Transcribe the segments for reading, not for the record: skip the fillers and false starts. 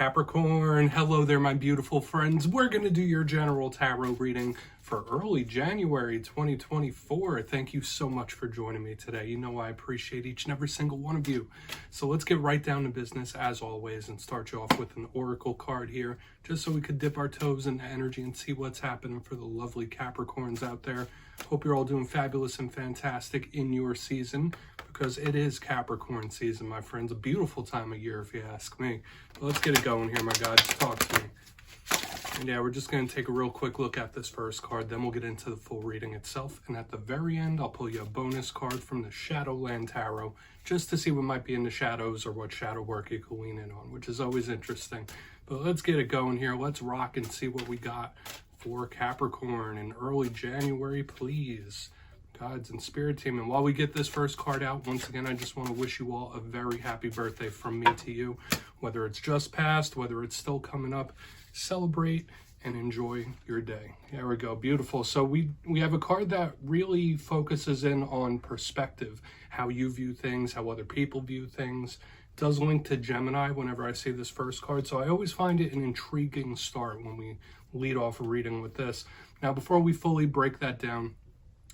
Capricorn, hello there my beautiful friends. We're going to do your general tarot reading for early January 2024. Thank you so much for joining me today. You know I appreciate each and every single one of you. So let's get right down to business as always and start you off with an oracle card here, just so we could dip our toes into energy and see what's happening for the lovely Capricorns out there. Hope you're all doing fabulous and fantastic in your season, because it is Capricorn season, my friends. A beautiful time of year, if you ask me. But let's get it going here, my guys. Talk to me. And yeah, we're just going to take a real quick look at this first card, then we'll get into the full reading itself. And at the very end, I'll pull you a bonus card from the Shadowland Tarot, just to see what might be in the shadows or what shadow work you can lean in on, which is always interesting. But let's get it going here. Let's rock and see what we got for Capricorn in early January, please. Guides and spirit team. And while we get this first card out, once again, I just want to wish you all a very happy birthday from me to you. Whether it's just passed, whether it's still coming up, celebrate and enjoy your day. There we go. Beautiful. So we have a card that really focuses in on perspective, how you view things, how other people view things. It does link to Gemini whenever I see this first card. So I always find it an intriguing start when we lead off a reading with this. Now, before we fully break that down,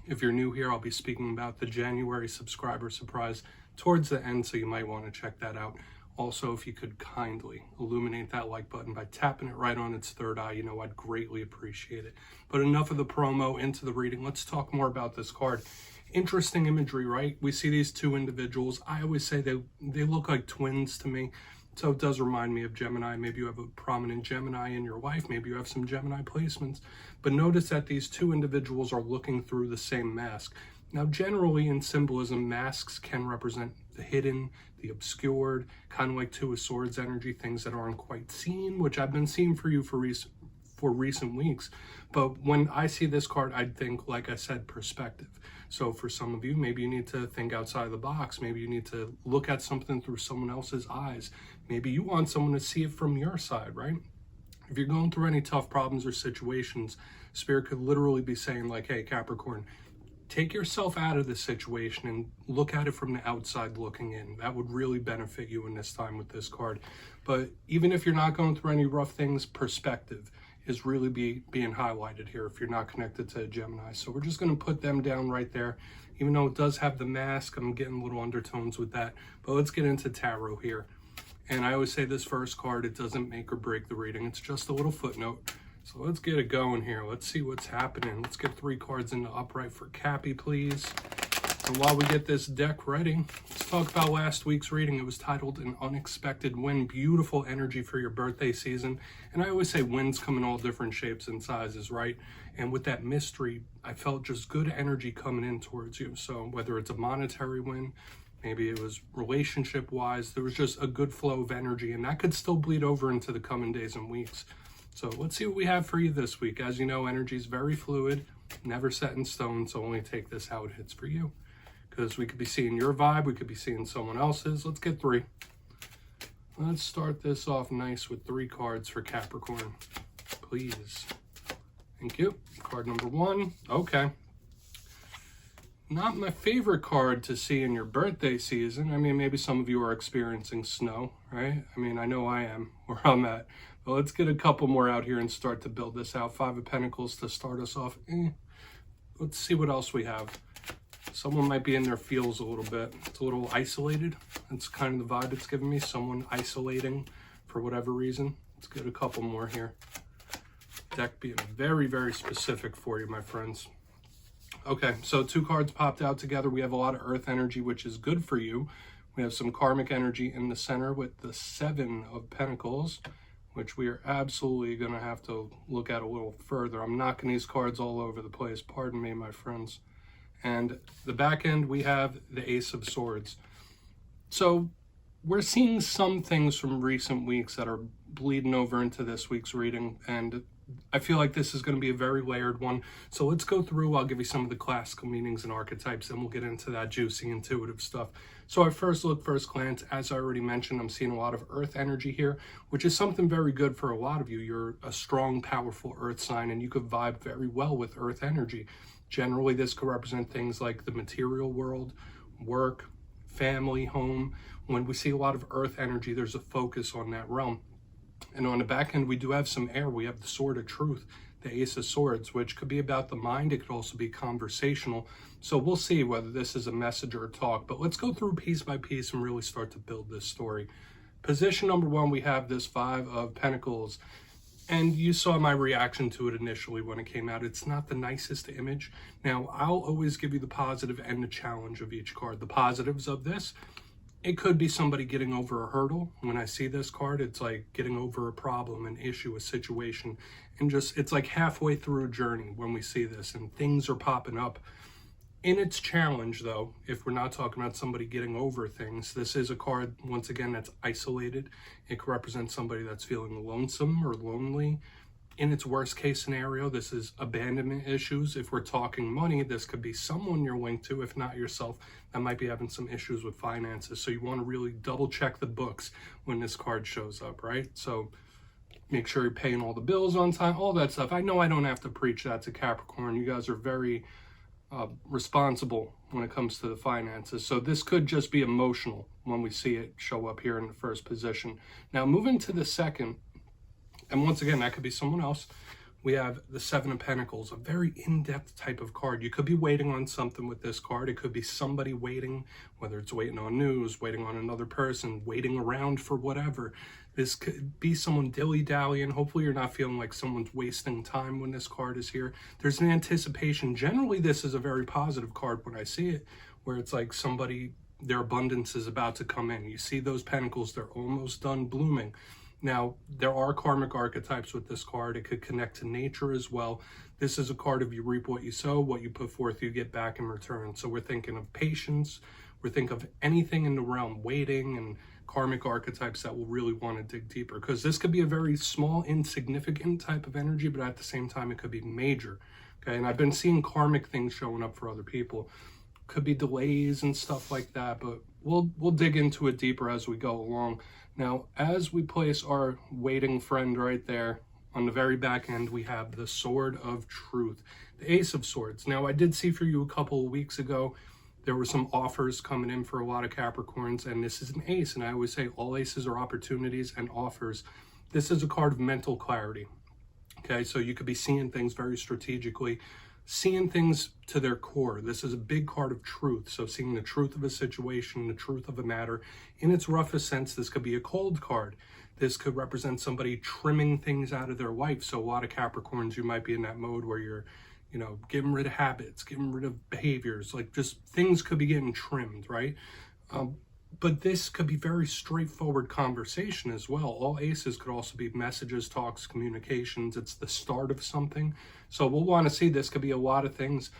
if you're new here, I'll be speaking about the January subscriber surprise towards the end, so you might want to check that out. Also, if you could kindly illuminate that like button by tapping it right on its third eye, you know I'd greatly appreciate it. But enough of the promo, into the reading. Let's talk more about this card. Interesting imagery, right? We see these two individuals. I always say they look like twins to me. So it does remind me of Gemini. Maybe you have a prominent Gemini in your life. Maybe you have some Gemini placements. But notice that these two individuals are looking through the same mask. Now, generally in symbolism, masks can represent the hidden, the obscured, kind of like Two of Swords energy, things that aren't quite seen, which I've been seeing for you for recent weeks. But when I see this card, I'd think, like I said, perspective. So for some of you, maybe you need to think outside of the box. Maybe you need to look at something through someone else's eyes. Maybe you want someone to see it from your side, right? If you're going through any tough problems or situations, Spirit could literally be saying like, hey, Capricorn, take yourself out of this situation and look at it from the outside looking in. That would really benefit you in this time with this card. But even if you're not going through any rough things, perspective is really being highlighted here if you're not connected to Gemini. So we're just going to put them down right there. Even though it does have the mask, I'm getting little undertones with that. But let's get into tarot here. And I always say this first card, it doesn't make or break the reading. It's just a little footnote. So let's get it going here. Let's see what's happening. Let's get 3 cards into upright for Cappy, please. And while we get this deck ready, let's talk about last week's reading. It was titled An Unexpected Win. Beautiful energy for your birthday season. And I always say wins come in all different shapes and sizes, right? And with that mystery, I felt just good energy coming in towards you. So whether it's a monetary win, maybe it was relationship-wise, there was just a good flow of energy, and that could still bleed over into the coming days and weeks. So let's see what we have for you this week. As you know, energy is very fluid, never set in stone, so only take this how it hits for you. Because we could be seeing your vibe, we could be seeing someone else's. Let's get 3. Let's start this off nice with 3 cards for Capricorn, please. Thank you. Card number 1. Okay. Not my favorite card to see in your birthday season. I mean, maybe some of you are experiencing snow, right? I mean, I know I am where I'm at. But let's get a couple more out here and start to build this out. 5 of Pentacles to start us off. Let's see what else we have. Someone might be in their feels a little bit. It's a little isolated. That's kind of the vibe it's giving me. Someone isolating for whatever reason. Let's get a couple more here. Deck being very, very specific for you, my friends. Okay, so 2 cards popped out together. We have a lot of earth energy, which is good for you. We have some karmic energy in the center with the 7 of Pentacles, which we are absolutely going to have to look at a little further. I'm knocking these cards all over the place. Pardon me, my friends. And the back end, we have the Ace of Swords. So we're seeing some things from recent weeks that are bleeding over into this week's reading, and I feel like this is going to be a very layered one. So let's go through. I'll give you some of the classical meanings and archetypes, and we'll get into that juicy, intuitive stuff. So at first look, first glance, as I already mentioned, I'm seeing a lot of earth energy here, which is something very good for a lot of you. You're a strong, powerful earth sign, and you could vibe very well with earth energy. Generally, this could represent things like the material world, work, family, home. When we see a lot of earth energy, there's a focus on that realm. And on the back end, we do have some air. We have the Sword of Truth, the Ace of Swords, which could be about the mind. It could also be conversational. So we'll see whether this is a message or a talk. But let's go through piece by piece and really start to build this story. Position number one, we have this Five of Pentacles. And you saw my reaction to it initially when it came out. It's not the nicest image. Now, I'll always give you the positive and the challenge of each card. The positives of this, it could be somebody getting over a hurdle. When I see this card, it's like getting over a problem, an issue, a situation. And just, it's like halfway through a journey when we see this and things are popping up. In its challenge, though, if we're not talking about somebody getting over things, this is a card, once again, that's isolated. It could represent somebody that's feeling lonesome or lonely. In its worst case scenario, this is abandonment issues. If we're talking money, this could be someone you're linked to, if not yourself, that might be having some issues with finances. So you want to really double check the books when this card shows up, right? So make sure you're paying all the bills on time, all that stuff. I know I don't have to preach that to Capricorn. You guys are very responsible when it comes to the finances. So this could just be emotional when we see it show up here in the first position. Now moving to the second, and once again, that could be someone else. We have the Seven of Pentacles, a very in-depth type of card. You could be waiting on something with this card. It could be somebody waiting, whether it's waiting on news, waiting on another person, waiting around for whatever. This could be someone dilly-dallying. Hopefully you're not feeling like someone's wasting time when this card is here. There's an anticipation. Generally, this is a very positive card when I see it, where it's like somebody, their abundance is about to come in. You see those pentacles, they're almost done blooming. Now, there are karmic archetypes with this card. It could connect to nature as well. This is a card of you reap what you sow, what you put forth, you get back in return. So we're thinking of patience. We're thinking of anything in the realm, waiting, and karmic archetypes that will really want to dig deeper. Because this could be a very small, insignificant type of energy, but at the same time, it could be major. Okay, and I've been seeing karmic things showing up for other people. Could be delays and stuff like that, but we'll dig into it deeper as we go along. Now, as we place our waiting friend right there, on the very back end, we have the Sword of Truth, the Ace of Swords. Now, I did see for you a couple of weeks ago, there were some offers coming in for a lot of Capricorns, and this is an ace. And I always say all aces are opportunities and offers. This is a card of mental clarity. Okay, so you could be seeing things very strategically, seeing things to their core. This is a big card of truth. So seeing the truth of a situation, the truth of a matter. In its roughest sense, this could be a cold card. This could represent somebody trimming things out of their life. So a lot of Capricorns, you might be in that mode where you're, you know, getting rid of habits, getting rid of behaviors, like just things could be getting trimmed, right? But this could be very straightforward conversation as well. All aces could also be messages, talks, communications. It's the start of something. So we'll want to see this could be a lot of things.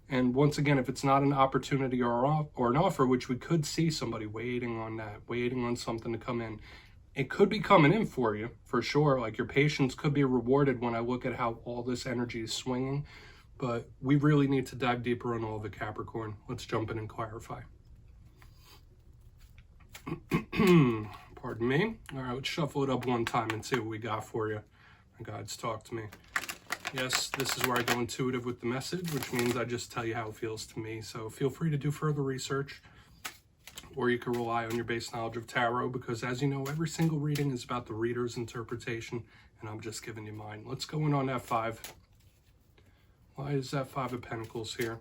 And once again, if it's not an opportunity or an offer, which we could see somebody waiting on that, waiting on something to come in, it could be coming in for you, for sure. Like your patience could be rewarded when I look at how all this energy is swinging. But we really need to dive deeper on all of it, Capricorn. Let's jump in and clarify. Pardon me. All right, let's shuffle it up one time and see what we got for you. My God's talk to me. Yes, this is where I go intuitive with the message, which means I just tell you how it feels to me. So feel free to do further research, or you can rely on your base knowledge of tarot, because as you know, every single reading is about the reader's interpretation, and I'm just giving you mine. Let's go in on that five. Why is that Five of Pentacles here?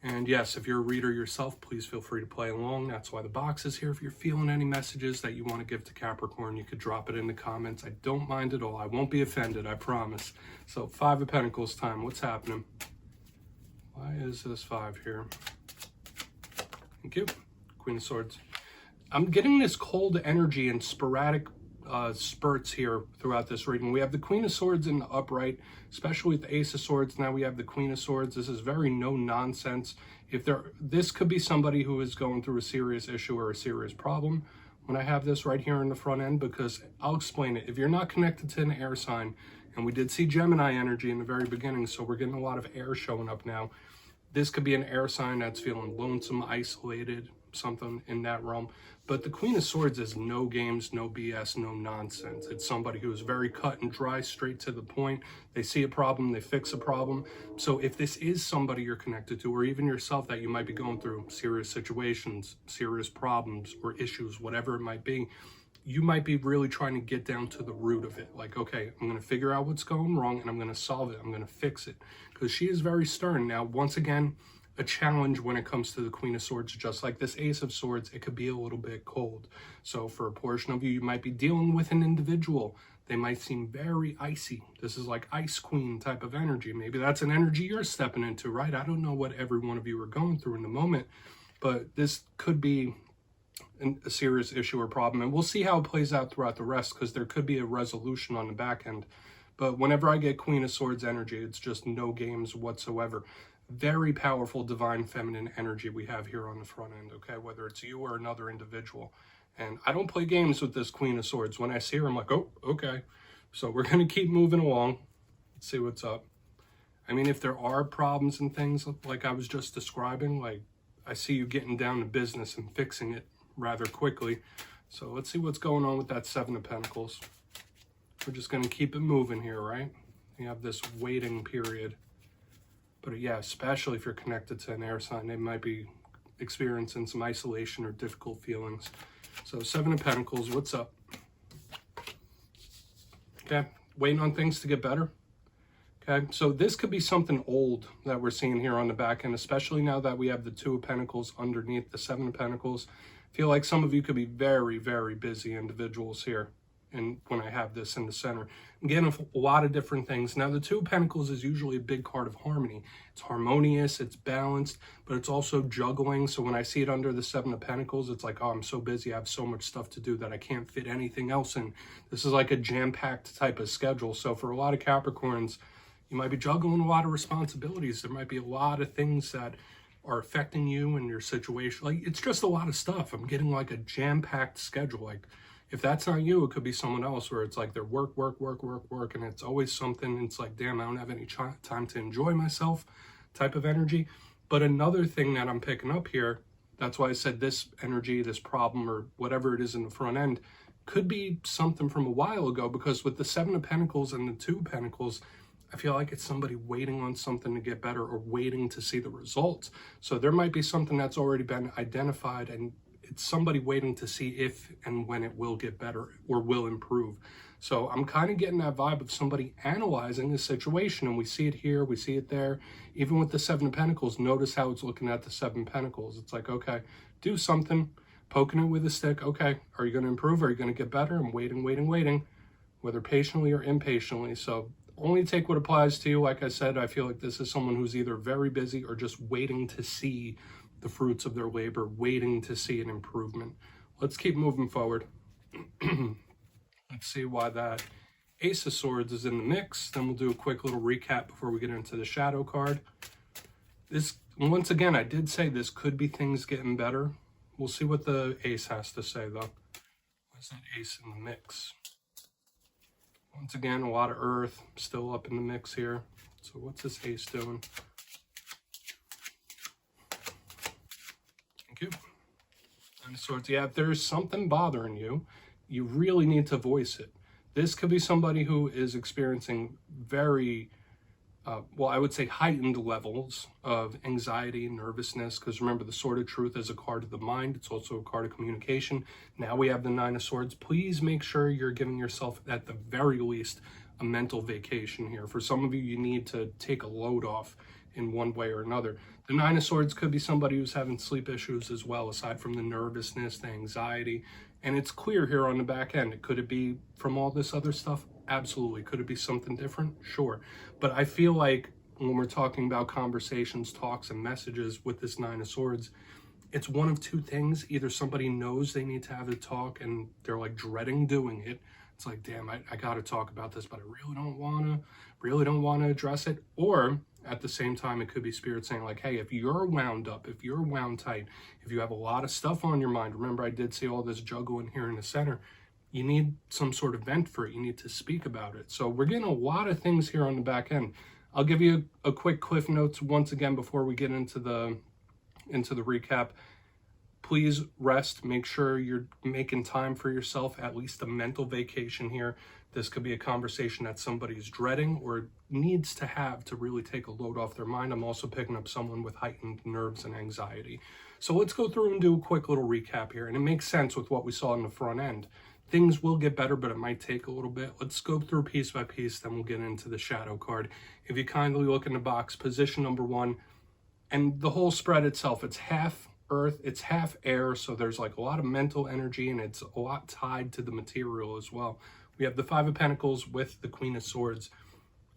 And yes, if you're a reader yourself, please feel free to play along. That's why the box is here. If you're feeling any messages that you want to give to Capricorn, you could drop it in the comments. I don't mind at all. I won't be offended, I promise. So Five of Pentacles time. What's happening? Why is this five here? Thank you. Queen of Swords. I'm getting this cold energy and sporadic spurts here throughout this reading. We have the Queen of Swords in the upright, especially with the Ace of Swords. Now we have the Queen of Swords. This is very no nonsense. This could be somebody who is going through a serious issue or a serious problem when I have this right here in the front end, because I'll explain it. If you're not connected to an air sign, and we did see Gemini energy in the very beginning, so we're getting a lot of air showing up now. This could be an air sign that's feeling lonesome, isolated, something in that realm. But the Queen of Swords is no games, no BS, no nonsense. It's somebody who is very cut and dry, straight to the point. They see a problem, they fix a problem. So if this is somebody you're connected to, or even yourself, that you might be going through serious situations, serious problems or issues, whatever it might be, you might be really trying to get down to the root of it. Like, okay, I'm going to figure out what's going wrong and I'm going to solve it. I'm going to fix it. Because she is very stern. Now, once again, a challenge when it comes to the Queen of Swords, just like this Ace of Swords, it could be a little bit cold. So for a portion of you, you might be dealing with an individual. They might seem very icy. This is like Ice Queen type of energy. Maybe that's an energy you're stepping into, right? I don't know what every one of you are going through in the moment, but this could be a serious issue or problem. And we'll see how it plays out throughout the rest, because there could be a resolution on the back end. But whenever I get Queen of Swords energy, it's just no games whatsoever. Very powerful divine feminine energy we have here on the front end, okay? Whether it's you or another individual. And I don't play games with this Queen of Swords. When I see her, I'm like, oh, okay. So we're going to keep moving along. Let's see what's up. I mean, if there are problems and things like I was just describing, like I see you getting down to business and fixing it rather quickly. So let's see what's going on with that Seven of Pentacles. We're just going to keep it moving here, right? You have this waiting period. But yeah, especially if you're connected to an air sign, they might be experiencing some isolation or difficult feelings. So Seven of Pentacles, what's up? Okay, waiting on things to get better. Okay, so this could be something old that we're seeing here on the back end, especially now that we have the Two of Pentacles underneath the Seven of Pentacles. I feel like some of you could be very, very busy individuals here. And when I have this in the center, I'm getting a lot of different things. Now, the Two of Pentacles is usually a big card of harmony. It's harmonious, it's balanced, but it's also juggling. So when I see it under the Seven of Pentacles, it's like, oh, I'm so busy. I have so much stuff to do that I can't fit anything else in. This is like a jam-packed type of schedule. So for a lot of Capricorns, you might be juggling a lot of responsibilities. There might be a lot of things that are affecting you and your situation. Like, it's just a lot of stuff. I'm getting like a jam-packed schedule. Like, if that's not you, it could be someone else where it's like they're work, and it's always something. It's like, damn, I don't have any time to enjoy myself type of energy. But another thing that I'm picking up here, that's why I said this energy, this problem, or whatever it is in the front end, could be something from a while ago, because with the Seven of Pentacles and the Two of Pentacles, I feel like it's somebody waiting on something to get better or waiting to see the results. So there might be something that's already been identified, and it's somebody waiting to see if and when it will get better or will improve. So I'm kind of getting that vibe of somebody analyzing the situation, and we see it here, we see it there. Even with the Seven of Pentacles, notice how it's looking at the Seven of Pentacles. It's like, okay, do something, poking it with a stick. Okay, are you going to improve? Are you going to get better? I'm waiting, whether patiently or impatiently. So only take what applies to you. Like I said, I feel like this is someone who's either very busy or just waiting to see the fruits of their labor, waiting to see an improvement. Let's keep moving forward. Let's see why that Ace of Swords is in the mix. Then we'll do a quick little recap before we get into the Shadow card. This, once again, I did say this could be things getting better. We'll see what the Ace has to say, though. Where's that Ace in the mix? Once again, a lot of Earth still up in the mix here. So what's this Ace doing? Thank you. Nine of Swords. Yeah, if there's something bothering you, you really need to voice it. This could be somebody who is experiencing very, well, I would say heightened levels of anxiety, nervousness, because remember, the Sword of Truth is a card of the mind. It's also a card of communication. Now we have the Nine of Swords. Please make sure you're giving yourself, at the very least, a mental vacation here. For some of you, you need to take a load off in one way or another. The Nine of Swords could be somebody who's having sleep issues as well, aside from the nervousness, the anxiety. And it's clear here on the back end. Could it be from all this other stuff? Absolutely. Could it be something different? Sure. But I feel like when we're talking about conversations, talks, and messages with this Nine of Swords, it's one of two things. Either somebody knows they need to have a talk and they're like dreading doing it. It's like, damn, I got to talk about this, but I really don't want to address it. Or at the same time, it could be Spirit saying like, hey, if you're wound up, if you're wound tight, if you have a lot of stuff on your mind, remember I did see all this juggling here in the center, you need some sort of vent for it. You need to speak about it. So we're getting a lot of things here on the back end. I'll give you a quick cliff notes once again before we get into the recap. Please rest. Make sure you're making time for yourself, at least a mental vacation here. This could be a conversation that somebody's dreading or needs to have to really take a load off their mind. I'm also picking up someone with heightened nerves and anxiety. So let's go through and do a quick little recap here. And it makes sense with what we saw in the front end. things will get better, but it might take a little bit. Let's go through piece by piece, then we'll get into the shadow card. If you kindly look in the box, position number 1, and the whole spread itself, it's half earth, it's half air, so there's like a lot of mental energy, and it's a lot tied to the material as well. We have the 5 of Pentacles with the Queen of Swords.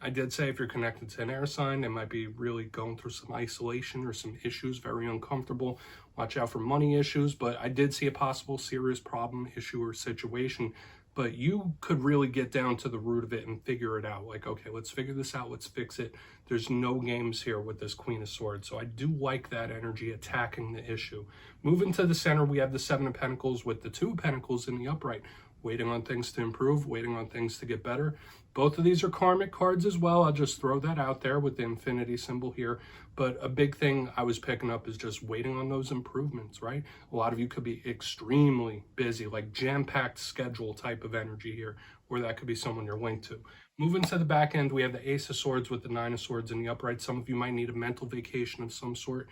I did say if you're connected to an air sign, they might be really going through some isolation or some issues, very uncomfortable. Watch out for money issues, but I did see a possible serious problem, issue, or situation. But you could really get down to the root of it and figure it out. Like, okay, let's figure this out, let's fix it. There's no games here with this Queen of Swords. So I do like that energy attacking the issue. Moving to the center, we have the 7 of Pentacles with the 2 of Pentacles in the upright. Waiting on things to improve, waiting on things to get better. Both of these are karmic cards as well. I'll just throw that out there with the infinity symbol here. But a big thing I was picking up is just waiting on those improvements, right? A lot of you could be extremely busy, like jam-packed schedule type of energy here, or that could be someone you're linked to. Moving to the back end, we have the Ace of Swords with the 9 of Swords in the upright. Some of you might need a mental vacation of some sort.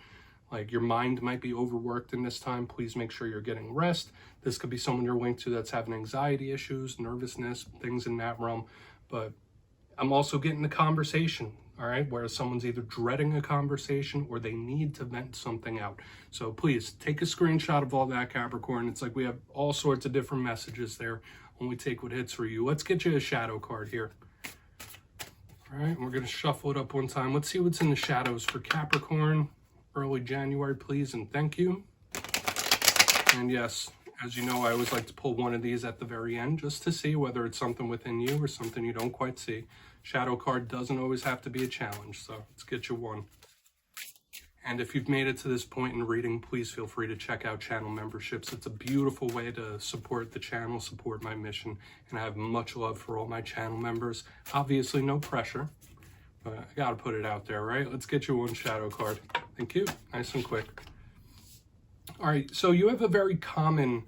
Like your mind might be overworked in this time. Please make sure you're getting rest. This could be someone you're linked to that's having anxiety issues, nervousness, things in that realm. But I'm also getting the conversation, all right, where someone's either dreading a conversation or they need to vent something out. So please take a screenshot of all that, Capricorn. It's like we have all sorts of different messages there. Only take what hits for you. Let's get you a shadow card here. All right, we're going to shuffle it up one time. Let's see what's in the shadows for Capricorn. Early January, please, and thank you. And yes, as you know, I always like to pull one of these at the very end just to see whether it's something within you or something you don't quite see. Shadow card doesn't always have to be a challenge, so let's get you one. And if you've made it to this point in reading, please feel free to check out channel memberships. It's a beautiful way to support the channel, support my mission, and I have much love for all my channel members. Obviously, no pressure. But I gotta put it out there, right? Let's get you one shadow card. Thank you. Nice and quick. All right, so you have a very common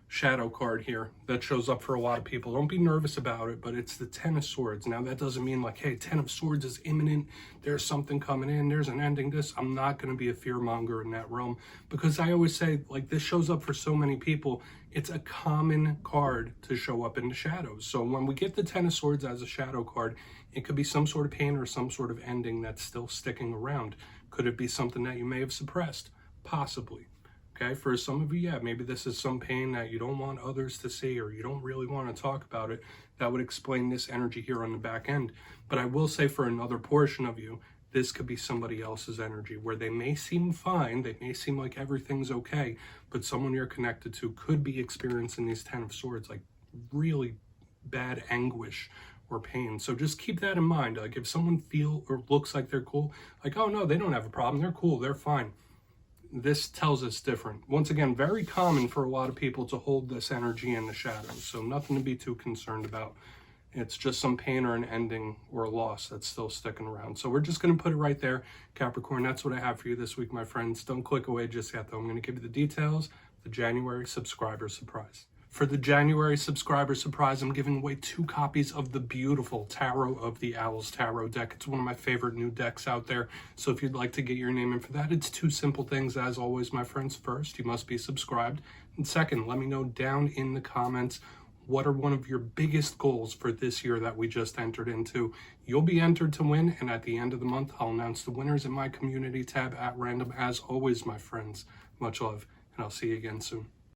shadow card here that shows up for a lot of people. Don't be nervous about it, but it's the 10 of Swords. Now, that doesn't mean like, hey, 10 of Swords is imminent. There's something coming in. There's an ending this. I'm not going to be a fear monger in that realm because I always say, like, this shows up for so many people. It's a common card to show up in the shadows. So when we get the 10 of Swords as a shadow card, it could be some sort of pain or some sort of ending that's still sticking around. Could it be something that you may have suppressed? Possibly. Okay, for some of you, yeah, maybe this is some pain that you don't want others to see or you don't really want to talk about it. That would explain this energy here on the back end. But I will say for another portion of you, this could be somebody else's energy where they may seem fine, they may seem like everything's okay, but someone you're connected to could be experiencing these 10 of Swords, like really bad anguish or pain. So just keep that in mind. Like if someone feels or looks like they're cool, like, oh no, they don't have a problem, they're cool, they're fine. This tells us different. Once again, very common for a lot of people to hold this energy in the shadows. So nothing to be too concerned about. It's just some pain or an ending or a loss that's still sticking around. So we're just going to put it right there. Capricorn, that's what I have for you this week, my friends. Don't click away just yet, though. I'm going to give you the details, the January subscriber surprise. For the January subscriber surprise, I'm giving away 2 copies of the beautiful Tarot of the Owls tarot deck. It's one of my favorite new decks out there. So if you'd like to get your name in for that, it's 2 simple things. As always, my friends. First, you must be subscribed. And second, let me know down in the comments what are one of your biggest goals for this year that we just entered into. You'll be entered to win, and at the end of the month, I'll announce the winners in my community tab at random. As always, my friends, much love, and I'll see you again soon.